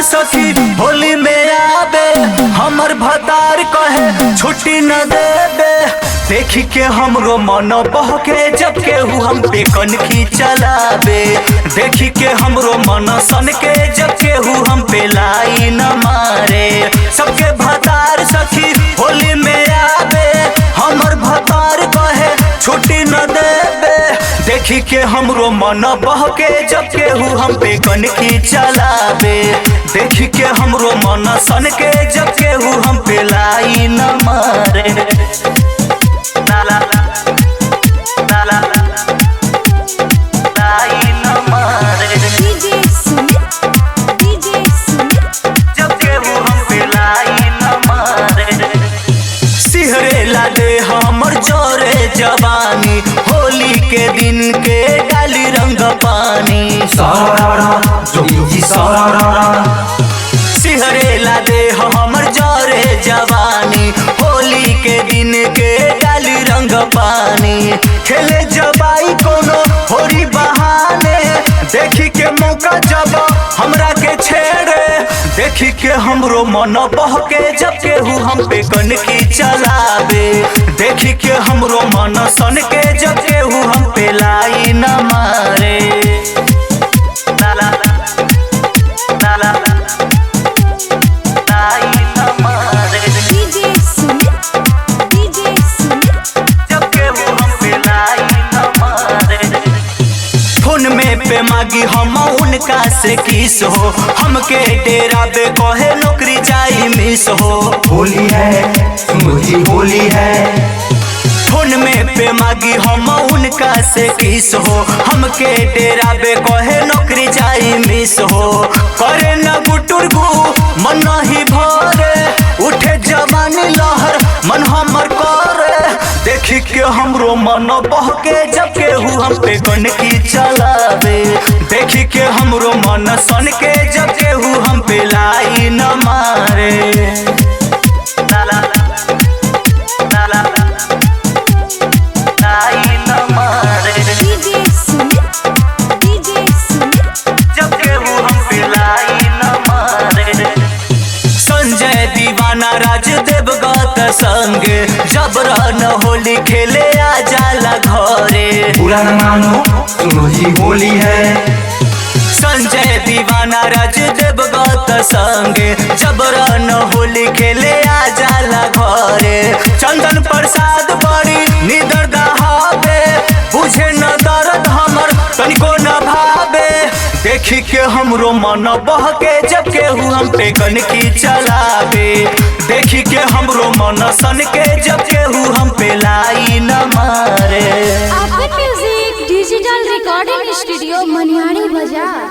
सखी होली में आबे हमर भतार कहे छुट्टी न देबे। देखी के हमरो मन बहके जब केहू हम पे कनखी चलाबे। देखी के हमरो मन सन के जब केहू हम पे लाई न मारे। सबके भतार सखी होली में आबे हमर भतार कहे छुट्टी न देबे। देखी के हमरो मन बहके जब केहू हम पे कनखी चलाबे। देखी के हमरो मन सन के जब केहू हम पे लाई न मारे। लाई न मारे जब केहू हम पे लाई न मारे। सिहरे ला दे हमर जोरे जवानी होली के दिन के डाली रंग पानी। सिहरे ला दे हमर जोरे जवानी होली के दिन के डाली रंग पानी। खेले जबाई कोनो होरी बहाने देखी के मौका जब हमरा के छेड़े। देखी के हमरो मन बहके जब केहू हम पे कनखी चलाबे। देखी के हमरो मन सन के जब केहू हम पे लाई न मारे। पे मागी हम उनका से किस हो हमके डेरा बे कहे नौकरी जाई मिस हो। होली है सुमोजी होली है। फोन में पे मागी हम उनका से किस हो हमके डेरा बे कहे नौकरी जाई मिस हो। करे न गुटुरगु मन ही भरे उठे जवानी लहर मन हमर करे। देखी के हमरो मन बहके जब केहू हम पे कनखी चलाबे। देखी के हमरो मन सन के जब केहू हम पे लाई न मारे। लाई न मारे जब केहू हम पे लाई न मारे। संजय दीवाना राजदेव गत संगे जबरन होली खेले आ जाला घरे। बुरा न मानो सुमोजी होली है। संजय दीवाना राजदेव गत संगे जबरन होली खेले आ जाला घरे। चंदन प्रसाद बड़ी निदर दहाबे बुझे न दर्द हमर तनिको न भाबे। देखी के हमरो मन बहके जब केहू हम पे कनखी चलाबे। देखी के हमरो मन सन के जब केहू हम पे लाई न मारे। Music digital recording studio Manihari बाजार।